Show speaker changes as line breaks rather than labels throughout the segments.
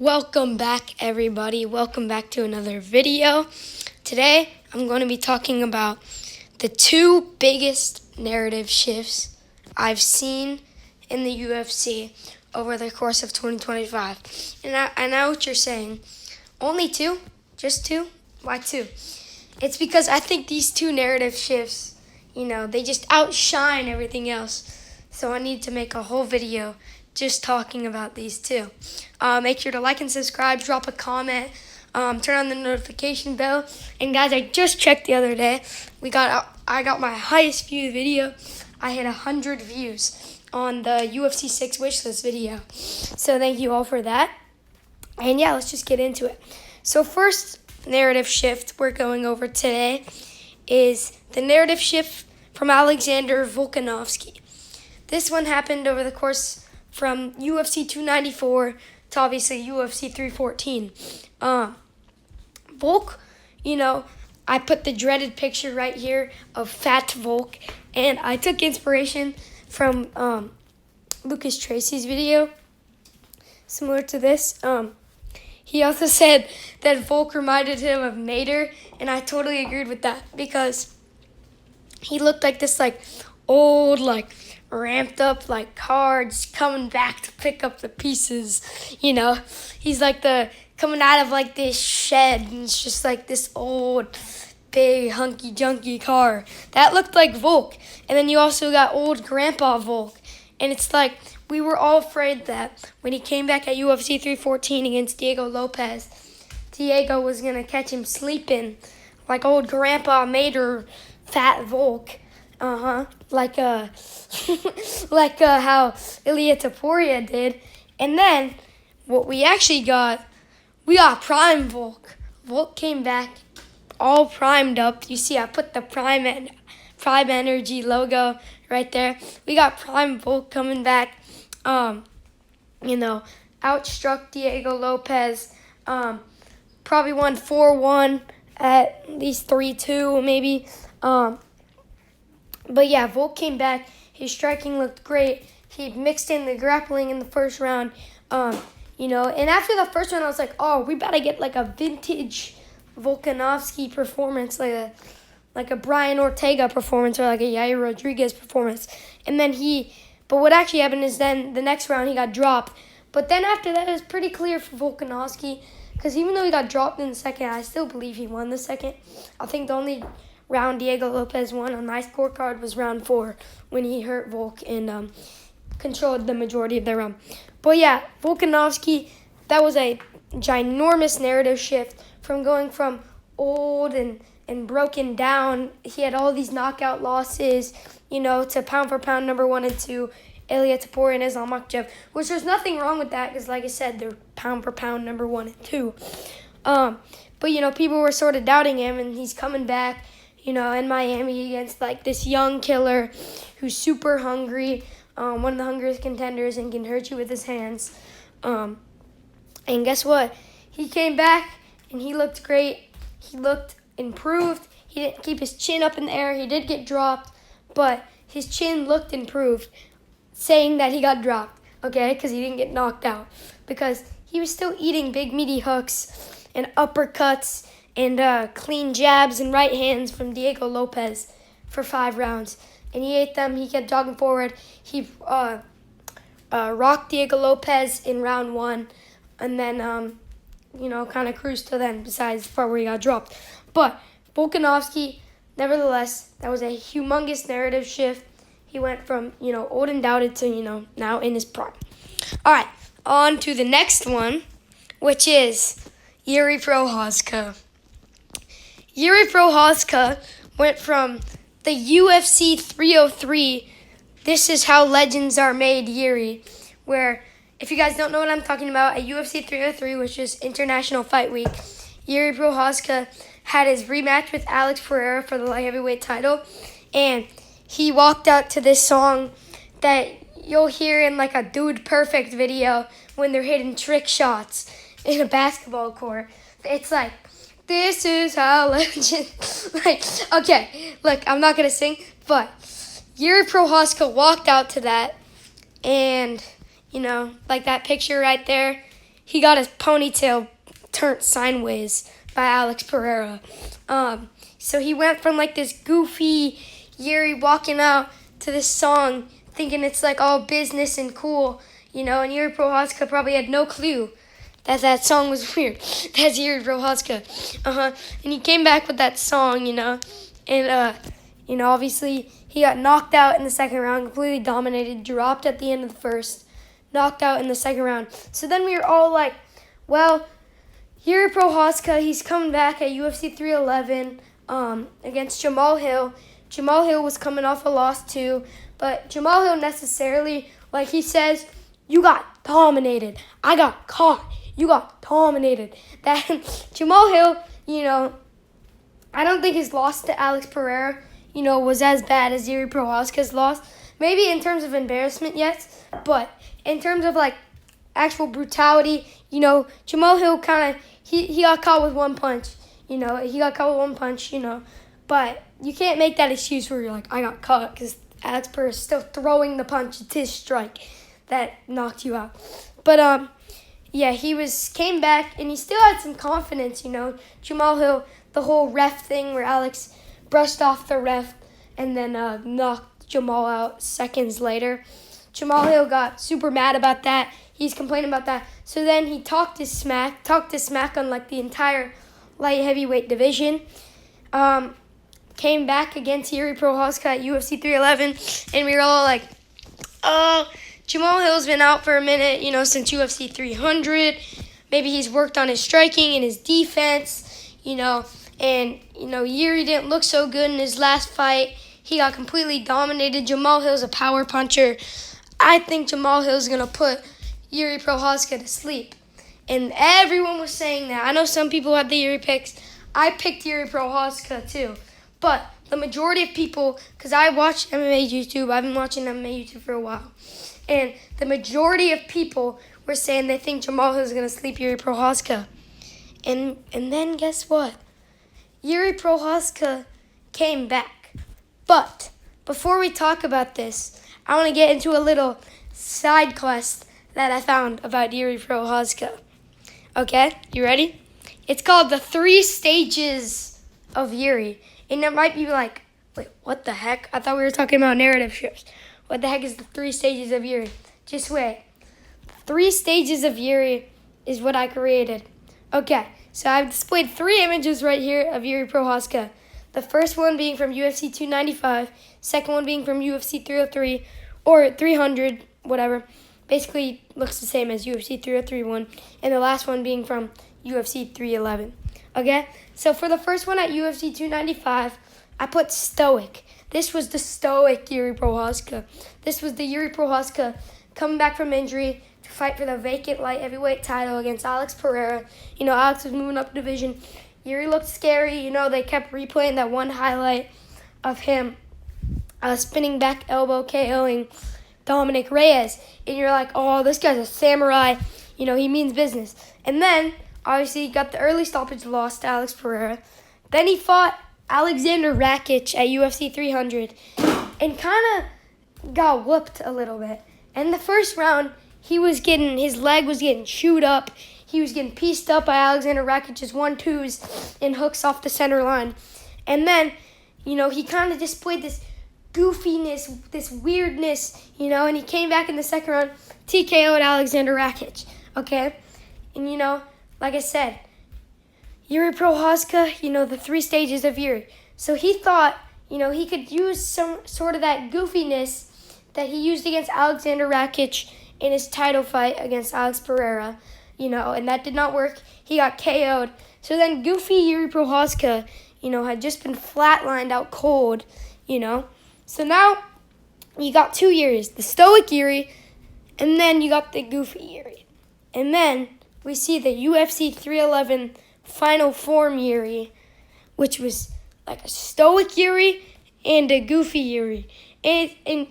Welcome back, everybody. Welcome back to another video. Today, I'm going to be talking about the two biggest narrative shifts I've seen in the UFC over the course of 2025. And I know what you're saying. Only two? Just two? Why two? It's because I think these two narrative shifts, they just outshine everything else. So I need to make a whole video just talking about these two. Make sure to like and subscribe, drop a comment, turn on the notification bell. And guys, I just checked the other day. I got my highest viewed video. I hit 100 views on the UFC 6 wishlist video. So thank you all for that. And yeah, let's just get into it. So first narrative shift we're going over today is the narrative shift from Alexander Volkanovski. This one happened over the course from UFC 294 to obviously UFC 314. Volk, I put the dreaded picture right here of Fat Volk, and I took inspiration from Lucas Tracy's video, similar to this. He also said that Volk reminded him of Nader, and I totally agreed with that because he looked like this old, ramped up cards coming back to pick up the pieces. He's coming out of this shed, and it's just this old big hunky junky car that looked like Volk. And then you also got old grandpa Volk, and it's we were all afraid that when he came back at UFC 314 against Diego Lopez, Diego was gonna catch him sleeping like old grandpa Mater Fat Volk. How Ilia Topuria did. And then what we actually got, we got Prime Volk. Volk came back all primed up. You see I put the Prime Energy logo right there. We got Prime Volk coming back. Outstruck Diego Lopez. Probably won 4-1, at least 3-2 maybe. But yeah, Volk came back. His striking looked great. He mixed in the grappling in the first round. And after the first round, I was like, oh, we better get a vintage Volkanovski performance, like a Brian Ortega performance or a Yair Rodriguez performance. But what actually happened is then the next round he got dropped. But then after that, it was pretty clear for Volkanovski because even though he got dropped in the second, I still believe he won the second. I think the only round Diego Lopez won on my scorecard was round 4 when he hurt Volk and controlled the majority of the round. But yeah, Volkanovski, that was a ginormous narrative shift from going from old and broken down. He had all these knockout losses, to pound for pound number 1 and 2, Ilia Topuria and Islam Makhachev, which there's nothing wrong with that because, like I said, they're pound for pound number 1 and 2. But people were sort of doubting him, and he's coming back, in Miami against this young killer who's super hungry, one of the hungriest contenders and can hurt you with his hands. And guess what? He came back and he looked great. He looked improved. He didn't keep his chin up in the air. He did get dropped, but his chin looked improved, saying that he got dropped, okay, because he didn't get knocked out. Because he was still eating big meaty hooks and uppercuts and clean jabs and right hands from Diego Lopez for 5 rounds. And he ate them. He kept jogging forward. He rocked Diego Lopez in round 1 and then, kind of cruised to then besides the part where he got dropped. But Volkanovski, nevertheless, that was a humongous narrative shift. He went from, old and doubted to, now in his prime. All right, on to the next one, which is Yuri Prochazka. Yuri Prochazka went from the UFC 303, This Is How Legends Are Made Yuri, where, if you guys don't know what I'm talking about, at UFC 303, which is International Fight Week, Yuri Prochazka had his rematch with Alex Pereira for the light heavyweight title, and he walked out to this song that you'll hear in a Dude Perfect video when they're hitting trick shots in a basketball court. It's this is how legends... okay, look, I'm not going to sing, but Yuri Prochazka walked out to that, and, that picture right there, he got his ponytail turned sideways by Alex Pereira. So he went from like this goofy Yuri walking out to this song thinking it's like all business and cool, and Yuri Prochazka probably had no clue that song was weird. That's Yuri Prochazka. And he came back with that song, and obviously he got knocked out in the second round, completely dominated, dropped at the end of the first, knocked out in the second round. So then we were all like, well, Yuri Prochazka, he's coming back at UFC 311 against Jamal Hill. Jamal Hill was coming off a loss too, but Jamal Hill necessarily, like he says, you got dominated. I got caught. You got dominated. That Jamal Hill, I don't think his loss to Alex Pereira, was as bad as Yuri Prochazka's loss. Maybe in terms of embarrassment, yes, but in terms of like actual brutality, Jamal Hill kind of he got caught with one punch. He got caught with one punch. But you can't make that excuse where you're like, I got caught, because Alex Pereira is still throwing the punch. It's his strike that knocked you out. But yeah, came back and he still had some confidence. Jamal Hill, the whole ref thing where Alex brushed off the ref and then knocked Jamal out seconds later. Jamal Hill got super mad about that. He's complaining about that. So then he talked his smack on like the entire light heavyweight division. Came back against Yuri Prochazka at UFC 311, and we were all like, Jamal Hill's been out for a minute, since UFC 300. Maybe he's worked on his striking and his defense, and, Yuri didn't look so good in his last fight. He got completely dominated. Jamal Hill's a power puncher. I think Jamal Hill's going to put Yuri Prochazka to sleep. And everyone was saying that. I know some people had the Yuri picks. I picked Yuri Prochazka too. But the majority of people, because I watch MMA YouTube, I've been watching MMA YouTube for a while, and the majority of people were saying they think Jamal Hill is going to sleep Yuri Prochazka. And then guess what? Yuri Prochazka came back. But before we talk about this, I want to get into a little side quest that I found about Yuri Prochazka. Okay, you ready? It's called the 3 Stages of Yuri. And it might be like, wait, what the heck? I thought we were talking about narrative strips. What the heck is the 3 Stages of Yuri? Just wait. 3 Stages of Yuri is what I created. Okay, so I've displayed 3 images right here of Yuri Prochazka. The first one being from UFC 295, second one being from UFC 303, or 300, whatever. Basically looks the same as UFC 303 one, and the last one being from UFC 311. Okay, so for the first one at UFC 295, I put stoic. This was the stoic Yuri Prochazka. This was the Yuri Prochazka coming back from injury to fight for the vacant light heavyweight title against Alex Pereira. Alex was moving up division. Yuri looked scary. They kept replaying that one highlight of him spinning back elbow KOing Dominic Reyes. And you're like, oh, this guy's a samurai. He means business. And then obviously, he got the early stoppage loss to Alex Pereira. Then he fought Alexander Rakic at UFC 300 and kind of got whooped a little bit. In the first round, his leg was getting chewed up. He was getting pieced up by Alexander Rakic's 1-2s and hooks off the center line. And then, he kind of displayed this goofiness, this weirdness, and he came back in the second round, TKO'd Alexander Rakic, okay? And, like I said, Yuri Prochazka, the 3 stages of Yuri. So he thought, he could use some sort of that goofiness that he used against Alexander Rakic in his title fight against Alex Pereira, and that did not work. He got KO'd. So then goofy Yuri Prochazka, had just been flatlined out cold, So now you got 2 Yuris, the stoic Yuri, and then you got the goofy Yuri. And then we see the UFC 311 Final Form Yuri, which was like a stoic Yuri and a goofy Yuri. And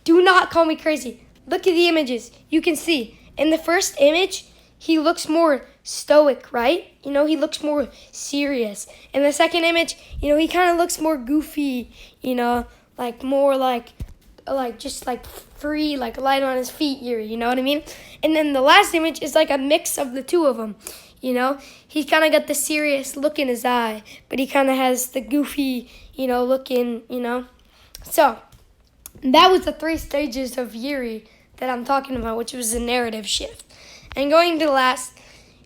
do not call me crazy. Look at the images. You can see. In the first image, he looks more stoic, right? He looks more serious. In the second image, he kind of looks more goofy, like more like like just like free, like light on his feet Yuri, you know what I mean? And then the last image is like a mix of the two of them, you know? He's kind of got the serious look in his eye, but he kind of has the goofy, you know, look in, you know? So that was the 3 stages of Yuri that I'm talking about, which was the narrative shift. And going to the last,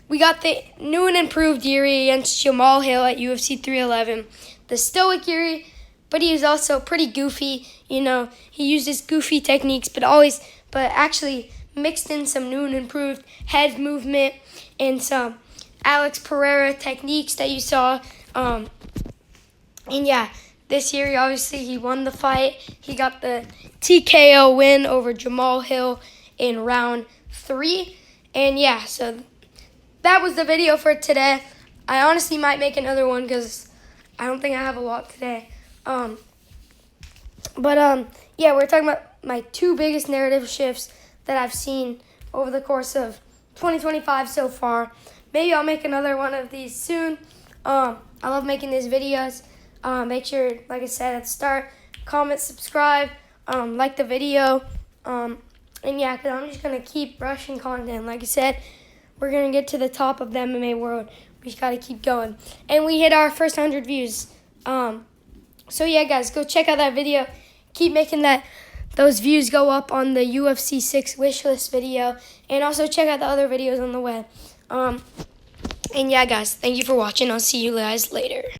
we got the new and improved Yuri against Jamal Hill at UFC 311. The stoic Yuri, but he was also pretty goofy. You know, he used his goofy techniques, but actually mixed in some new and improved head movement and some Alex Pereira techniques that you saw. And yeah, this Yuri, obviously, he won the fight. He got the TKO win over Jamal Hill in round 3. And yeah, so that was the video for today. I honestly might make another one because I don't think I have a lot today. Yeah, we're talking about my 2 biggest narrative shifts that I've seen over the course of 2025 so far. Maybe I'll make another one of these soon. I love making these videos. Make sure, like I said at the start, comment, subscribe, like the video. And yeah, because I'm just going to keep rushing content. Like I said, we're going to get to the top of the MMA world. We just got to keep going. And we hit our first 100 views. So yeah, guys, go check out that video. Keep making those views go up on the UFC 6 wishlist video. And also check out the other videos on the web. And yeah, guys, thank you for watching. I'll see you guys later.